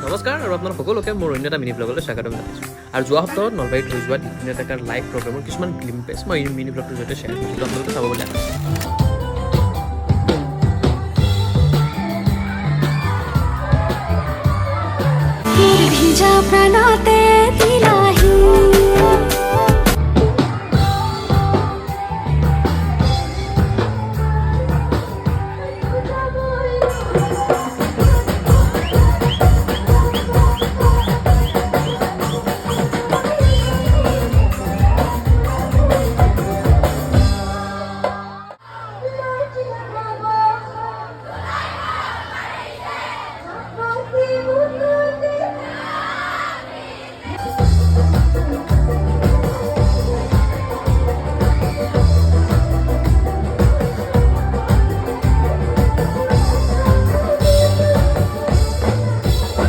নমস্কাৰ আৰু আপোনালোক সকলোকে মোৰ অন্য এটা মিনি ব্লগলৈ স্বাগতম জনাইছোঁ। আৰু যোৱা সপ্তাহত নলবাৰীত হৈ যোৱা দিপদিনীয়া ডেকাৰ লাইভ প্ৰগ্ৰামৰ কিছুমান ফিল্ম পেজ মই এই মিনি ব্লগটোৰ জৰিয়তে শ্বেয়াৰ কৰিছিলোঁ, আপোনালোকে চাব বুলি আশা ভিজা প্রাণতে